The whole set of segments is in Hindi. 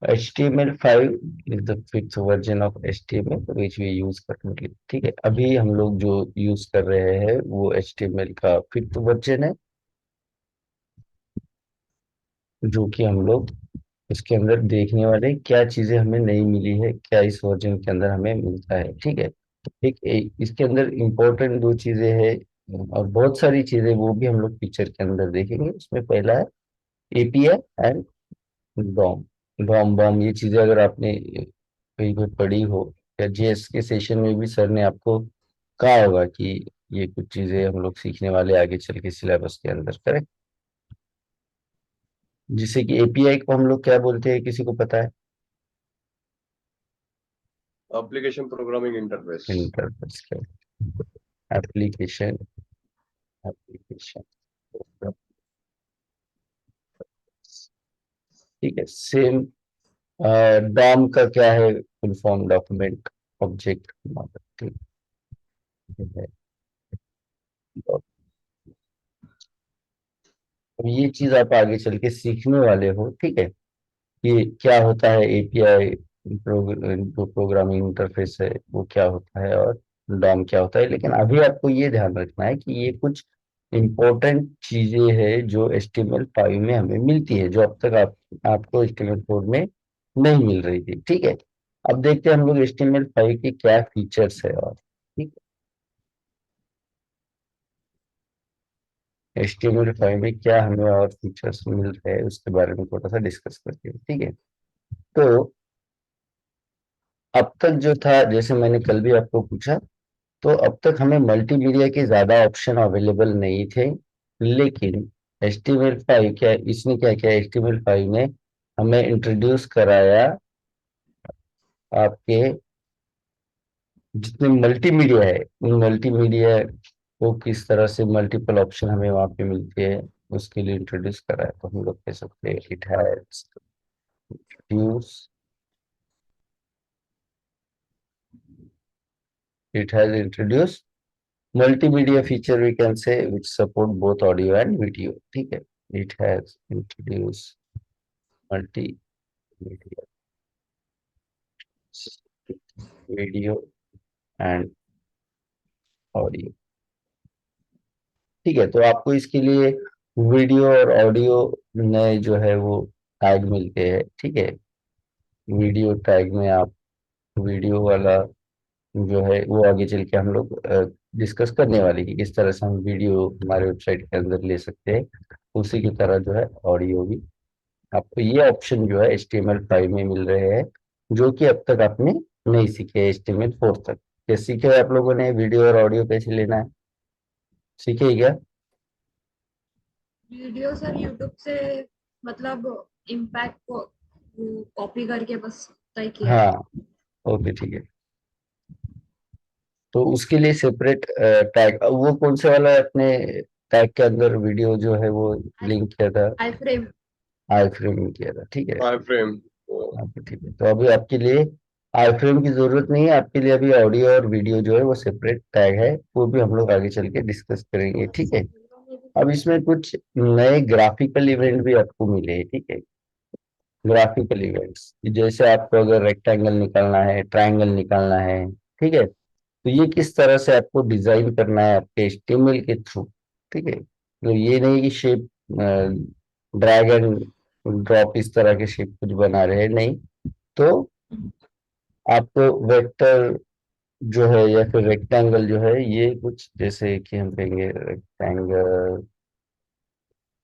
HTML5 is the fifth version of HTML which we use currently। ठीक है, अभी हम लोग जो यूज कर रहे हैं वो HTML का फिफ्थ वर्जन है, जो कि हम लोग इसके अंदर देखने वाले क्या चीजें हमें नहीं मिली है, क्या इस वर्जन के अंदर हमें मिलता है। ठीक है, इसके अंदर इम्पोर्टेंट दो चीजें हैं और बहुत सारी चीजें वो भी हम लोग फीचर के अंदर देखेंगे। उसमें पहला है API and BOM. BOM BOM ये चीजें अगर आपने कहीं पे पढ़ी हो या जेएस के सेशन में भी सर ने आपको कहा होगा कि ये कुछ चीजें हम लोग सीखने वाले आगे चल के सिलेबस के अंदर, करेक्ट। जिससे कि एपीआई को हम लोग क्या बोलते हैं, किसी को पता है? Application programming interface. इंटरफेस का एप्लीकेशन, एप्लीकेशन। ठीक है, सेम। डॉम का क्या है? Full form document object model. ठीक है, अब ये चीज आप आगे चल के सीखने वाले हो। ठीक है, कि क्या होता है एपीआई, जो प्रोग्रामिंग इंटरफेस है वो क्या होता है और डॉम क्या होता है। लेकिन अभी आपको ये ध्यान रखना है कि ये कुछ इम्पोर्टेंट चीजें हैं जो HTML5 में हमें मिलती है, जो अब तक आपको HTML4 में नहीं मिल रही थी। ठीक है, अब देखते हैं हम लोग HTML5 के क्या फीचर्स है। और ठीक है, HTML5 में क्या हमें और फीचर्स मिल रहे हैं उसके बारे में थोड़ा सा डिस्कस करते हैं। ठीक है, तो अब तक जो था, जैसे मैंने कल भी आपको पूछा, तो अब तक हमें मल्टीमीडिया के ज्यादा ऑप्शन अवेलेबल नहीं थे। लेकिन HTML5 क्या, इसने क्या किया, HTML5 ने हमें इंट्रोड्यूस कराया आपके जितने मल्टीमीडिया है उन मल्टीमीडिया को किस तरह से मल्टीपल ऑप्शन हमें वहां पे मिलते हैं, उसके लिए इंट्रोड्यूस कराया। तो हम लोग कह सकते हैं it has introduce, it has introduce multimedia feature we can say which support both audio and video। ठीक है, it has introduced multimedia video and audio। ठीक है, तो आपको इसके लिए वीडियो और ऑडियो नए जो है वो टैग मिलते हैं। ठीक है, वीडियो टैग में आप वीडियो वाला जो है वो आगे चल के हम लोग डिस्कस करने वाले कि किस तरह से हम वीडियो हमारे वेबसाइट के अंदर ले सकते हैं। उसी की तरह जो है ऑडियो भी आपको ये ऑप्शन जो है HTML5 में मिल रहे हैं, जो कि अब तक आपने नहीं सीखे HTML4 तक। क्या सीखे हैं आप लोगों ने वीडियो और ऑडियो कैसे लेना है? सीखे ही क्या? वीडियो सर यूट्यूब से, मतलब इम्पैक्ट को कॉपी करके बस तय किया है। हाँ, ओके ठीक है। तो उसके लिए सेपरेट टैग, वो कौन से वाला है अपने टैग के अंदर वीडियो जो है वो लिंक किया था? आई फ्रेम। आई फ्रेम में किया था। ठीक है, वाई फ्रेम। ओके ठीक है। तो अभी आपके लिए आई फ्रेम की जरूरत नहीं है, आपके लिए अभी ऑडियो और वीडियो जो है वो सेपरेट टैग है, वो भी हम लोग आगे चल के डिस्कस करेंगे। ठीक है, अब इसमें कुछ नए ग्राफिकल इवेंट भी आपको मिले हैं। ठीक है, ग्राफिकल इवेंट्स जैसे आपको अगर रेक्टेंगल निकालना है, ट्रायंगल निकालना है, ठीक है, तो ये किस तरह से आपको डिजाइन करना है आपके HTML के थ्रू। ठीक है, तो ये नहीं कि शेप ड्रैग एंड ड्रॉप इस तरह के शेप कुछ बना रहे हैं, नहीं। तो आपको वेक्टर जो है या फिर रेक्टेंगल जो है, ये कुछ जैसे कि हम कहेंगे रेक्टेंगल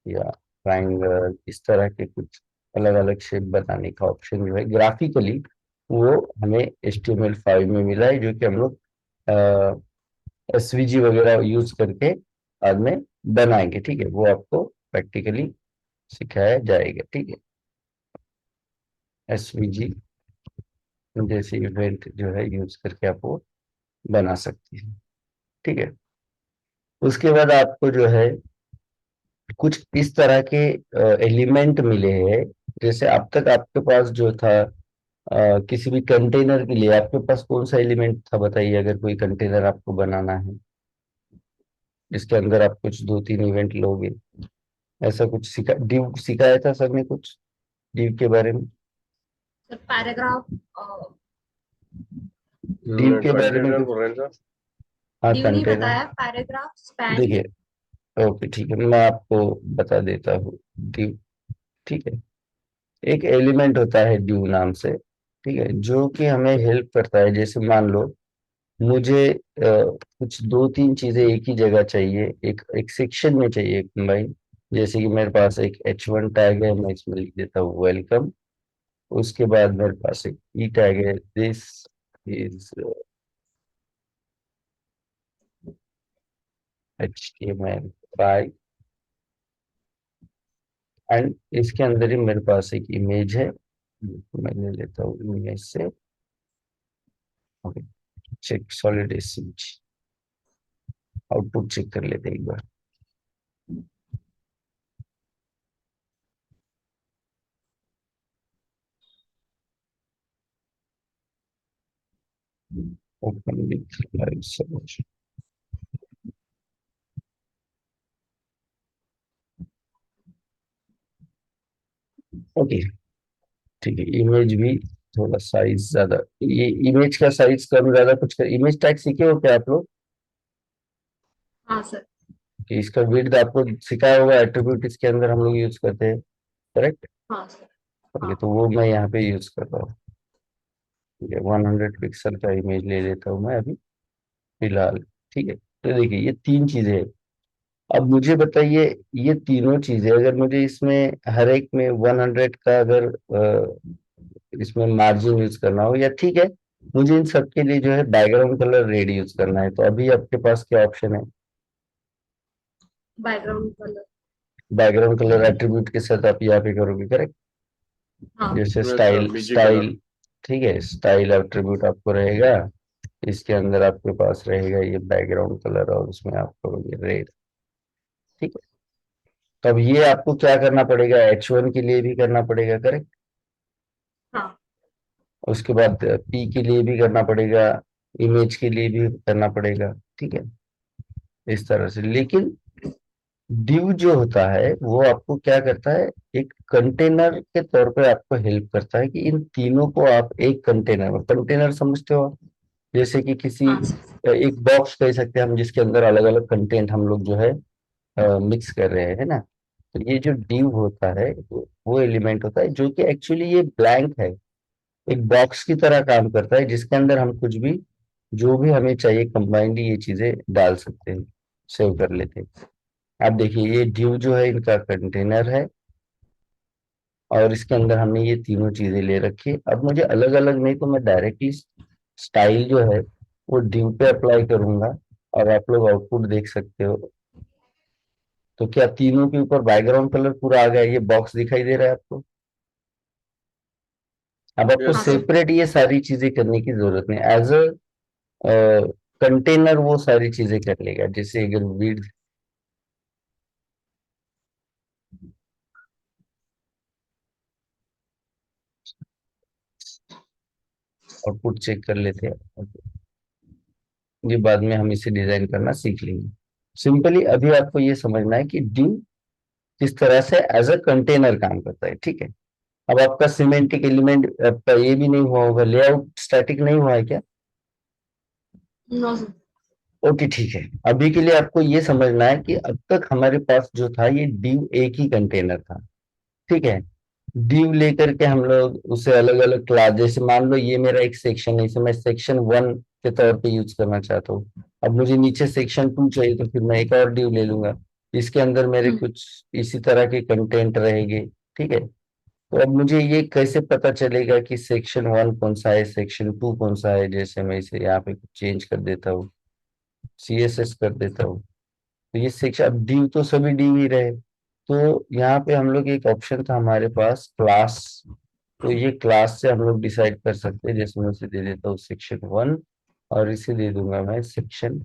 या ट्राइंगल, इस तरह के कुछ अलग अलग शेप बनाने का ऑप्शन जो है ग्राफिकली, वो हमें HTML5 में मिला है, जो कि हम लोग SVG वगैरह यूज करके बाद में बनाएंगे। ठीक है, वो आपको प्रैक्टिकली सिखाया जाएगा। ठीक है, SVG जैसे इवेंट जो है यूज करके आप वो बना सकते हैं। ठीक है, उसके बाद आपको जो है कुछ इस तरह के एलिमेंट मिले हैं। जैसे अब तक आपके पास जो था किसी भी कंटेनर के लिए आपके पास कौन सा एलिमेंट था बताइए, अगर कोई कंटेनर आपको बनाना है जिसके अंदर आप कुछ दो तीन इवेंट लोगे, ऐसा कुछ सिखाया था सर ने कुछ डिव के बारे में? सर पैराग्राफ div के बारे में कंटेनर कुछ? बोल रहे हैं सर। हाँ, ड्यू नहीं कंटेनर। बताया, पैराग्राफ स्पैन। देखिए, ओके ठीक है, मैं आपको बता देता हूँ। div, ठीक है, एक एलिमेंट होता है div नाम से, ठीक है, जो कि हमें हेल्प करता है। जैसे मान लो मुझे कुछ दो तीन चीजें एक ही जगह चाहिए, एक एक सेक्शन में चाहिए कंबाइन। जैसे कि मेरे पास एक H1 टैग है, मैं इसमें लिख देता हूँ वेलकम। उसके बाद मेरे पास एक ई टैग है, दिस इज HTML5, एंड इसके अंदर ही मेरे पास एक इमेज है। मैं ले लेता हूँ इमेज से। Okay, check solid SMG, output check कर लेते हैं एक बार। Open with live search. Okay, ठीक है, इमेज भी थोड़ा साइज ज्यादा, ये इमेज का साइज कम ज्यादा कुछ कर, इमेज टैग सीखे हो क्या आप लोग? हाँ सर। कि इसका विड्थ आपको सिखाया होगा, एट्रीब्यूट इसके अंदर हम लोग यूज करते हैं, करेक्ट? हाँ सर। ओके, हाँ। तो वो मैं यहाँ पे यूज कर रहा हूँ। ठीक है, 100 पिक्सल का इमेज ले लेता हूँ मैं अभी फिलहाल। ठीक है, तो देखिए ये तीन चीजें हैं। अब मुझे बताइए, ये तीनों चीजें अगर मुझे इसमें हर एक में 100 का अगर इसमें मार्जिन यूज करना हो, या ठीक है, मुझे इन सब के लिए जो है बैकग्राउंड कलर रेड यूज करना है, तो अभी आपके पास क्या ऑप्शन है? Background colour. Background colour attribute के साथ आप यहाँ पे करोगे, करेक्ट? हाँ। जैसे yes sir, style BG colour. Style, ठीक है, स्टाइल एट्रीब्यूट आपको रहेगा, इसके अंदर आपके पास रहेगा ये बैकग्राउंड कलर, और उसमें आप करोगे रेड। ठीक है, तो अब ये आपको क्या करना पड़ेगा, H1 के लिए भी करना पड़ेगा, करेक्ट? हाँ। उसके बाद P के लिए भी करना पड़ेगा, इमेज के लिए भी करना पड़ेगा, ठीक है, इस तरह से। लेकिन div जो होता है वो आपको क्या करता है, एक कंटेनर के तौर पे आपको हेल्प करता है कि इन तीनों को आप एक कंटेनर में, कंटेनर समझते हो आप? जैसे कि किसी हाँ सर। एक बॉक्स कह सकते हैं हम, जिसके अंदर अलग अलग कंटेंट हम लोग जो है मिक्स कर रहे हैं, है ना? तो ये जो div होता है वो एलिमेंट होता है जो कि एक्चुअली ये ब्लैंक है, एक बॉक्स की तरह काम करता है, जिसके अंदर हम कुछ भी, जो भी हमें चाहिए कंबाइंडली ये चीजें डाल सकते हैं, सेव कर लेते हैं। अब देखिए ये div जो है इनका कंटेनर है, और इसके अंदर हमने ये तीनों चीजें ले रखी है। अब मुझे अलग अलग नहीं, तो मैं डायरेक्टली स्टाइल जो है वो div पे अप्लाई करूंगा, और आप लोग आउटपुट देख सकते हो। तो क्या तीनों के ऊपर बैकग्राउंड कलर पूरा आ गया, ये बॉक्स दिखाई दे रहा है आपको? अब आपको यस हाँ सर। सर। सेपरेट ये सारी चीजें करने की जरूरत नहीं, एज अ कंटेनर वो सारी चीजें कर लेगा। जैसे अगर विड्थ, आउटपुट चेक कर लेते हैं, ये बाद में हम इसे डिजाइन करना सीख लेंगे। सिंपली अभी आपको ये समझना है कि div किस तरह से एज अ कंटेनर काम करता है, ठीक है? अब आपका सिमेंटिक एलिमेंट आपका ये भी नहीं हुआ होगा, लेआउट स्टैटिक नहीं हुआ है क्या? No sir. ओके ठीक है, अभी के लिए आपको ये समझना है कि अब तक हमारे पास जो था ये div एक ही कंटेनर था, ठीक है? div लेकर के हम लोग उसे अलग अलग क्लास, जैसे मान लो ये मेरा एक सेक्शन है, इसे मैं सेक्शन 1 के तौर पे यूज करना चाहता हूँ। अब मुझे नीचे सेक्शन 2 चाहिए, तो फिर मैं एक और div ले लूंगा, इसके अंदर मेरे हम्म। कुछ इसी तरह के कंटेंट रहेंगे, ठीक है? तो अब मुझे ये कैसे पता चलेगा कि सेक्शन 1 कौन सा है, सेक्शन 2 कौन सा है? जैसे मैं इसे यहाँ पे चेंज कर देता हूँ, CSS कर देता हूँ, तो ये सेक्शन, अब div तो सभी div ही रहे। तो यहाँ पे हम लोग एक ऑप्शन था हमारे पास, क्लास, तो ये क्लास से हम लोग डिसाइड कर सकते हैं। जैसे मैं उसे दे देता हूँ सेक्शन 1, और इसे दे दूंगा मैं सेक्शन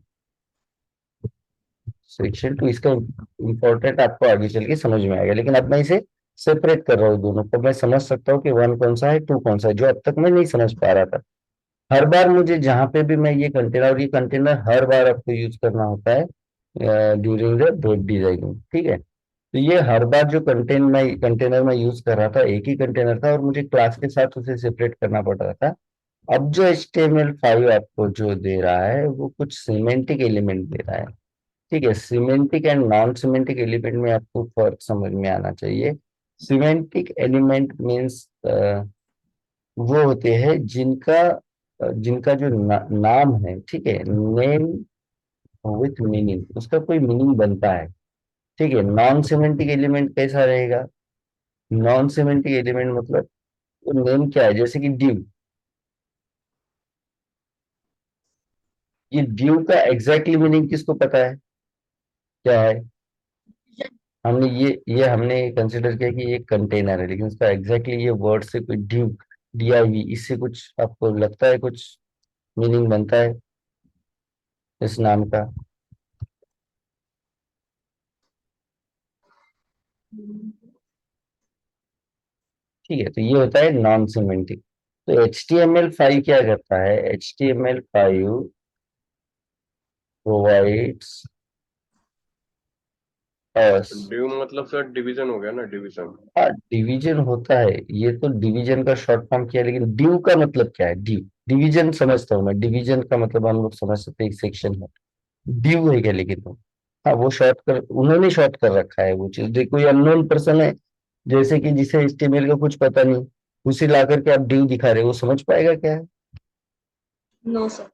सेक्शन 2। इसका इम्पोर्टेंट आपको आगे चल के समझ में आएगा, लेकिन अब मैं इसे सेपरेट कर रहा हूँ दोनों को, मैं समझ सकता हूँ कि 1 कौन सा है, 2 कौन सा है, जो अब तक मैं नहीं समझ पा रहा था। हर बार मुझे जहां पे भी मैं ये कंटेनर, और ये कंटेनर हर बार आपको यूज करना होता है ड्यूरिंग द वेब डिजाइनिंग, ठीक है? तो ये हर बार जो कंटेनर में यूज कर रहा था एक ही कंटेनर था और मुझे क्लास के साथ उसे सेपरेट करना पड़ रहा था। अब जो HTML5 आपको जो दे रहा है वो कुछ सिमेंटिक एलिमेंट दे रहा है। ठीक है, semantic and non semantic element में आपको फर्क समझ में आना चाहिए। सिमेंटिक एलिमेंट मीन्स वो होते हैं जिनका जो नाम है, ठीक है, नेम विथ मीनिंग, उसका कोई मीनिंग बनता है। ठीक है, नॉन सिमेंटिक एलिमेंट कैसा रहेगा? नॉन सिमेंटिक एलिमेंट मतलब वो नेम क्या है, जैसे कि ड्यू। ये ड्यू का एग्जैक्टली मीनिंग किसको पता है, क्या है? हमने ये हमने कंसिडर किया कि ये कंटेनर है, लेकिन उसका एग्जैक्टली ये वर्ड से कोई ड्यू, DIV, इससे कुछ आपको लगता है कुछ मीनिंग बनता है इस नाम का? ठीक है, तो ये होता है नॉन सिमेंटिक। तो HTML5 क्या करता है? HTML5 प्रोवाइड्स अस, ड्यू मतलब सर डिवीजन हो गया ना, डिवीजन। हाँ डिवीजन होता है, ये तो डिवीजन का शॉर्ट फॉर्म किया, लेकिन ड्यू का मतलब क्या है? ड्यू, डिवीजन समझता हूँ मैं, डिवीजन का मतलब हम लोग समझ सकते हैं एक सेक्शन है। ड्यू है क्या लेकिन वो, हाँ वो शॉर्ट कर, उन्होंने शॉर्ट कर रखा है वो चीज। देखो कोई अननोन पर्सन है, जैसे कि जिसे HTML का कुछ पता नहीं, उसे ला करके आप ड्यू दिखा रहे हो, वो समझ पाएगा क्या है? No sir.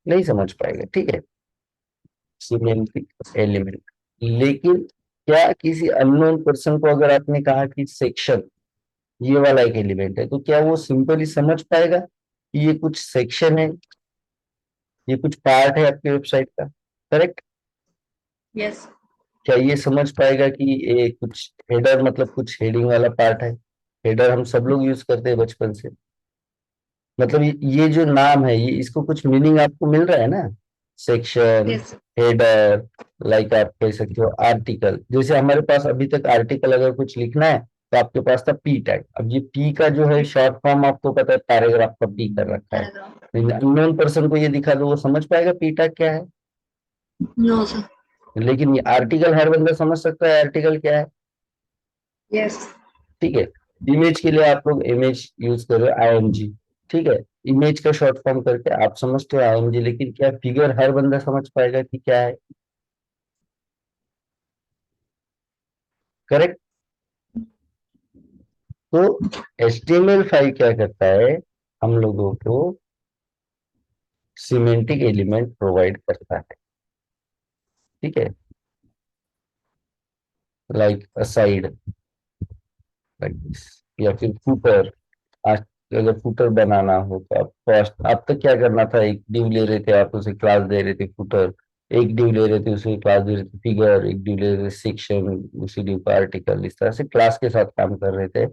नहीं समझ पाएगा। ठीक है, सिमेंटिक एलिमेंट। लेकिन क्या किसी अननोन पर्सन को अगर आपने कहा कि सेक्शन ये वाला एक एलिमेंट है, तो क्या वो सिंपली समझ पाएगा कि ये कुछ सेक्शन है, ये कुछ पार्ट है आपके वेबसाइट का? करेक्ट। यस। क्या ये समझ पाएगा कि ये कुछ हेडर मतलब कुछ हेडिंग वाला पार्ट है? हेडर हम सब लोग यूज करते हैं बचपन से। मतलब ये जो नाम है, ये इसको कुछ मीनिंग आपको मिल रहा है ना? Section, yes. हेडर, लाइक आप कह सकते हो आर्टिकल। जैसे हमारे पास अभी तक आर्टिकल अगर कुछ लिखना है तो आपके पास था P टैग। अब ये P का जो है शॉर्ट फॉर्म आपको पता है, पैराग्राफ का P कर रखा है। पैराग्राफ। अननोन पर्सन को ये दिखा दो, वो समझ पाएगा P टैग क्या है? No sir. लेकिन ये आर्टिकल हर बंदा समझ सकता है आर्टिकल क्या है। यस। ठीक है, इमेज के लिए आप लोग इमेज यूज कर रहे हो IMG। ठीक है, इमेज का शॉर्ट फॉर्म करके आप समझते हो IMG, लेकिन क्या फिगर हर बंदा समझ पाएगा कि क्या है? करेक्ट। तो HTML5 क्या करता है? हम लोगों को सिमेंटिक एलिमेंट प्रोवाइड करता है। ठीक है, लाइक असाइड, लाइक दिस, या फिर फुटर। आज अगर फुटर बनाना हो तो आप फर्स्ट, आप तक क्या करना था, एक डिव ले रहे थे, आप उसे क्लास दे रहे थे फुटर, एक डिव ले रहे थे उसे क्लास दे रहे थे फिगर, एक डिव ले रहे थे सेक्शन, उसी डिव का आर्टिकल, इस तरह से क्लास के साथ काम कर रहे थे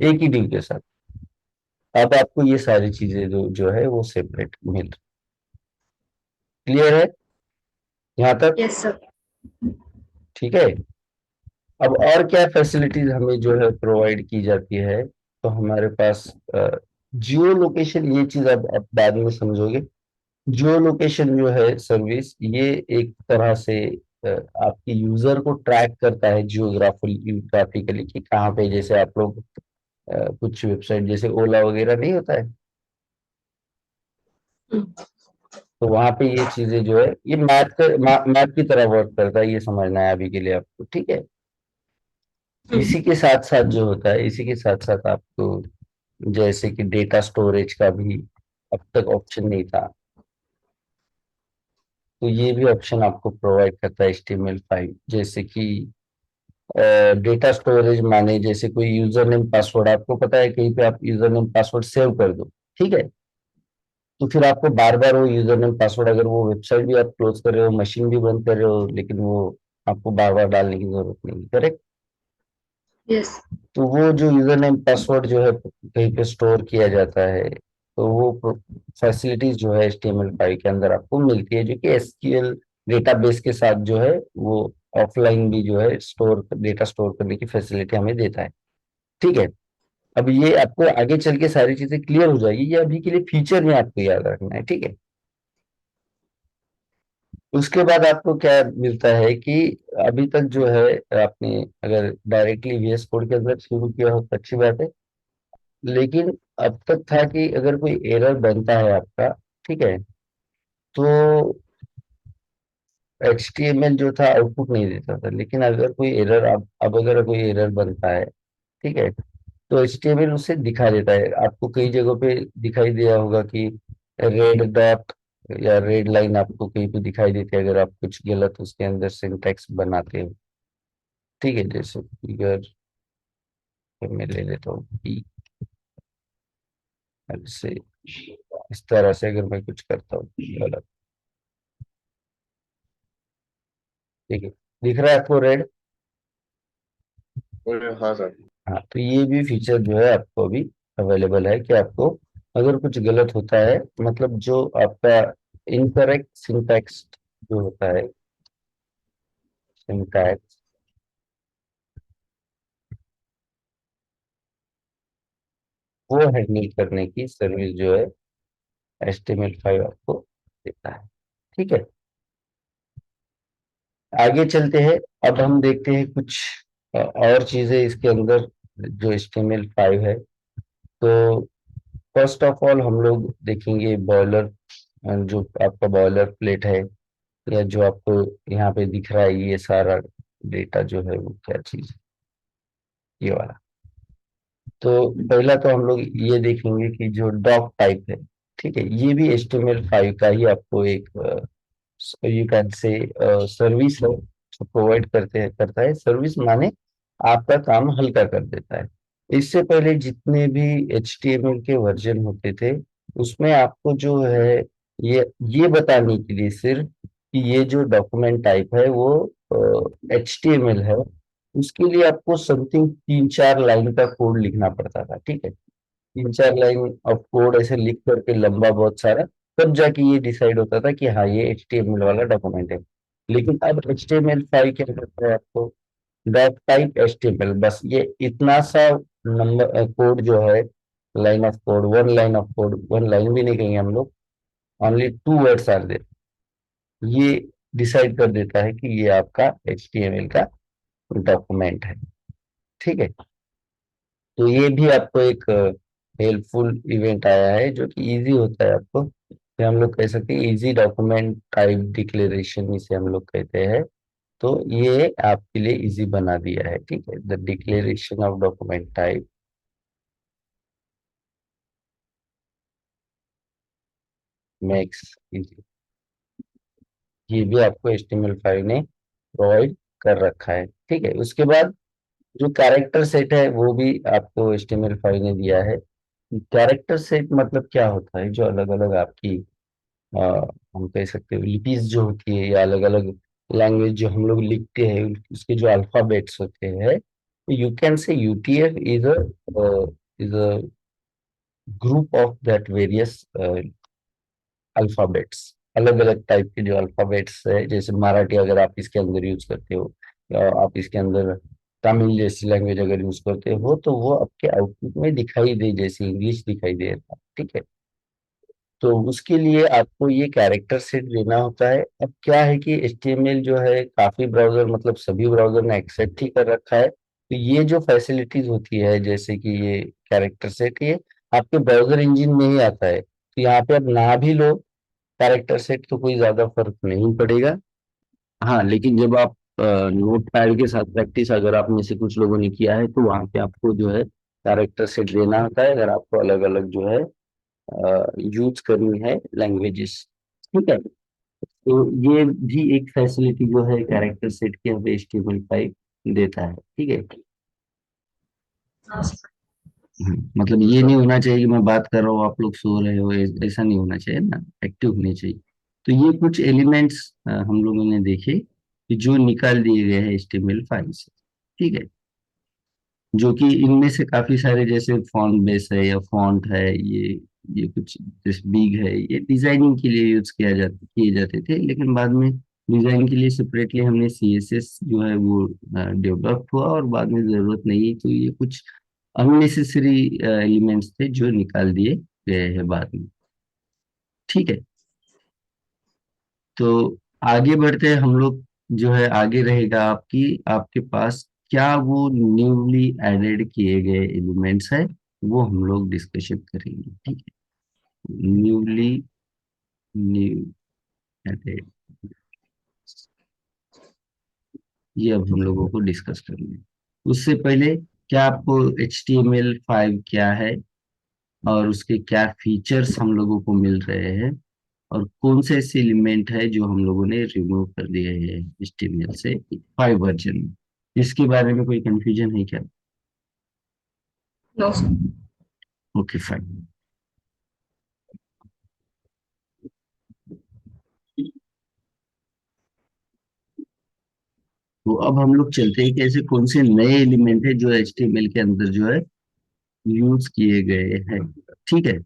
एक ही डिव के साथ। अब आपको ये सारी चीजें जो है वो सेपरेट मिल, क्लियर है यहाँ तक? Yes sir. ठीक है। अब और क्या फैसिलिटीज हमें जो है प्रोवाइड की जाती है? तो हमारे पास जियो लोकेशन, ये चीज अब बाद में समझोगे। जियो लोकेशन जो है सर्विस, ये एक तरह से अ, आपकी यूजर को ट्रैक करता है जियोग्राफिकली कि कहाँ पे, जैसे आप लोग कुछ वेबसाइट जैसे ओला वगैरह नहीं होता है, तो वहां पे ये चीजें जो है ये मैप की तरह वर्क करता है, ये समझना है अभी के लिए आपको। ठीक है, इसी के साथ साथ जो होता है, इसी के साथ साथ आपको जैसे कि डेटा स्टोरेज का भी अब तक ऑप्शन नहीं था, तो ये भी ऑप्शन आपको प्रोवाइड करता है HTML5। जैसे कि डेटा स्टोरेज माने जैसे कोई यूजर नेम पासवर्ड, आपको पता है कहीं पे आप यूजर नेम पासवर्ड सेव कर दो, ठीक है, तो फिर आपको बार बार वो यूजर नेम पासवर्ड, अगर वो वेबसाइट भी आप क्लोज कर रहे हो, मशीन भी बंद कर रहे हो, लेकिन वो आपको बार बार डालने की जरूरत नहीं, करेक्ट। यस। तो वो जो यूजर नेम पासवर्ड जो है कहीं पे स्टोर किया जाता है, तो वो फैसिलिटीज जो है HTML5 के अंदर आपको मिलती है, जो कि SQL डेटाबेस के साथ जो है वो ऑफलाइन भी जो है डेटा स्टोर करने की फैसिलिटी हमें देता है। ठीक है, अब ये आपको आगे चल के सारी चीजें क्लियर हो जाएगी, ये अभी के लिए फीचर में आपको याद रखना है। ठीक है, उसके बाद आपको क्या मिलता है कि अभी तक जो है आपने अगर डायरेक्टली VS कोड के अंदर शुरू किया हो तो अच्छी बात है, लेकिन अब तक था कि अगर कोई एरर बनता है आपका, ठीक है, तो HTML जो था आउटपुट नहीं देता था। लेकिन अगर कोई एरर अब अगर कोई एरर बनता है, ठीक है, तो HTML उसे दिखा देता है। आपको कई जगहों पे दिखाई दिया होगा कि रेड डॉट या रेड लाइन आपको कहीं पे दिखाई देती है अगर आप कुछ गलत उसके अंदर सिंटैक्स बनाते हो, ठीक है। जैसे फिगर मैं ले लेता हूँ P, से इस तरह से अगर मैं कुछ करता हूँ गलत, ठीक है, दिख रहा है आपको रेड? और हाँ सर। हाँ, तो ये भी फीचर जो है आपको अभी अवेलेबल है कि आपको अगर कुछ गलत होता है, मतलब जो आपका इनकरेक्ट सिंटैक्स जो होता है, सिंटैक्स, वो हैंडल करने की सर्विस जो है HTML5 आपको देता है, ठीक है। आगे चलते हैं। अब हम देखते हैं कुछ और चीजें इसके अंदर जो HTML5 है। तो फर्स्ट ऑफ ऑल हम लोग देखेंगे बॉयलर, जो आपका बॉयलर प्लेट है, या जो आपको यहाँ पे दिख रहा है ये सारा डेटा जो है वो क्या चीज है, ये वाला। तो पहला तो हम लोग ये देखेंगे कि जो डॉक टाइप है, ठीक है, ये भी HTML5 का ही आपको एक यू कैन से सर्विस है जो प्रोवाइड करता है। सर्विस माने आपका काम हल्का कर देता है। इससे पहले जितने भी HTML के वर्जन होते थे, उसमें आपको जो है ये बताने के लिए सिर्फ कि ये जो डॉक्यूमेंट टाइप है वो HTML है, उसके लिए आपको समथिंग 3-4 लाइन का कोड लिखना पड़ता था, ठीक है। 3-4 लाइन ऑफ कोड ऐसे लिख करके लंबा बहुत सारा, तब जाके ये डिसाइड होता था कि हाँ ये HTML वाला डॉक्यूमेंट है। लेकिन अब HTML5 क्या करता है आपको, डॉट टाइप HTML, बस ये इतना सा नंबर कोड जो है, line of code, 1 line of code, 1 line भी नहीं कहेंगे हम लोग, ओनली 2 वर्ड्स आर देयर, ये डिसाइड कर देता है कि ये आपका HTML का डॉक्यूमेंट है, ठीक है। तो ये भी आपको एक हेल्पफुल इवेंट आया है जो कि इजी होता है आपको, ये हम लोग कह सकते हैं इजी डॉक्यूमेंट टाइप डिक्लेरेशन इसे हम लोग कहते हैं। तो ये आपके लिए इजी बना दिया है, ठीक है, the declaration of document type makes easy, ये भी आपको HTML5 ने प्रोवाइड कर रखा है, ठीक है। उसके बाद जो कैरेक्टर सेट है वो भी आपको HTML5 ने दिया है। कैरेक्टर सेट मतलब क्या होता है, जो अलग अलग आपकी अ, हम कह सकते हैं लिपीज जो होती है या अलग अलग लैंग्वेज जो हम लोग लिखते हैं, उसके जो अल्फाबेट्स होते हैं, you can say UTF is a group of that various alphabets. अलग अलग टाइप के जो अल्फाबेट्स है, जैसे मराठी अगर आप इसके अंदर यूज करते हो, या आप इसके अंदर तमिल जैसी लैंग्वेज अगर यूज करते हो, तो वो आपके आउटपुट में दिखाई दे जैसे इंग्लिश दिखाई दे रहा है, ठीक है। तो उसके लिए आपको ये कैरेक्टर सेट लेना होता है। अब क्या है कि HTML जो है काफी ब्राउजर, मतलब सभी ब्राउजर ने एक्सेप्ट ही कर रखा है, तो ये जो फैसिलिटीज होती है जैसे कि ये कैरेक्टर सेट, ये आपके ब्राउजर इंजन में ही आता है। तो यहाँ पे अब ना भी लो कैरेक्टर सेट तो कोई ज्यादा फर्क नहीं पड़ेगा। हाँ, लेकिन जब आप नोट पैड के साथ प्रैक्टिस अगर आप में से कुछ लोगों ने किया है, तो वहां पे आपको जो है कैरेक्टर सेट लेना होता है अगर आपको अलग अलग जो है यूज करनी है लैंग्वेजेस, ठीक है। तो ये भी एक फैसिलिटी जो है कैरेक्टर सेट की हमें HTML5 देता है, ठीक है। मतलब ये नहीं होना चाहिए कि मैं बात कर रहा हूँ आप लोग सो रहे हो, ऐसा नहीं होना चाहिए ना, एक्टिव होने चाहिए। तो ये कुछ एलिमेंट्स हम लोगों ने देखे कि जो निकाल दिए गए हैं HTML5 से, ठीक है। जो कि इनमें से काफी सारे जैसे फॉन्ट बेस है या फॉन्ट है, ये कुछ जैसे बिग है, ये डिजाइनिंग के लिए यूज किए जाते थे, लेकिन बाद में डिजाइन के लिए सेपरेटली हमने CSS जो है वो डेवलप हुआ, और बाद में जरूरत नहीं, तो ये कुछ अननेसेसरी एलिमेंट्स थे जो निकाल दिए गए हैं बाद में, ठीक है। तो आगे बढ़ते हैं हम लोग। जो है आगे रहेगा आपकी आपके पास क्या वो न्यूली एडेड किए गए एलिमेंट्स है, वो हम लोग डिस्कशन करेंगे, ठीक है। न्यूली न्यू एडेड, ये अब हम लोगों को डिस्कस करना है। उससे पहले क्या आपको HTML5 क्या है और उसके क्या फीचर्स हम लोगों को मिल रहे हैं, और कौन से ऐसे एलिमेंट है जो हम लोगों ने रिमूव कर दिए हैं HTML से 5 वर्जन में, इसके बारे में कोई कंफ्यूजन है क्या? No sir. Okay fine. तो अब हम लोग चलते हैं कि ऐसे कौन से नए एलिमेंट है जो HTML के अंदर जो है यूज किए गए हैं, ठीक है।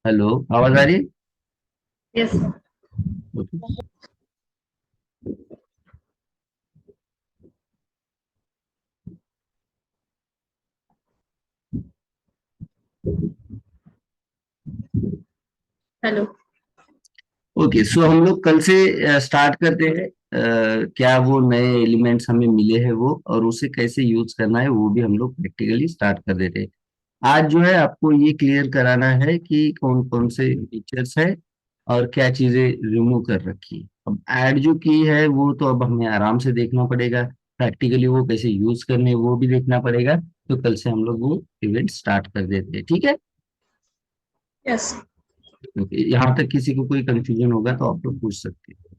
हेलो, आवाज आ रही है? Yes sir. Okay. Hello. Okay, so हम लोग कल से स्टार्ट करते हैं। क्या वो नए एलिमेंट्स हमें मिले हैं वो, और उसे कैसे यूज करना है वो भी हम लोग प्रैक्टिकली स्टार्ट कर देते हैं। आज जो है आपको ये क्लियर कराना है कि कौन कौन से फीचर्स है और क्या चीजें रिमूव कर रखी है। अब ऐड जो की है वो तो अब हमें आराम से देखना पड़ेगा, प्रैक्टिकली वो कैसे यूज करने हैं वो भी देखना पड़ेगा। तो कल से हम लोग वो इवेंट स्टार्ट कर देते हैं, ठीक है। यस। यहाँ तक किसी को कोई कंफ्यूजन होगा तो आप लोग पूछ सकते हैं।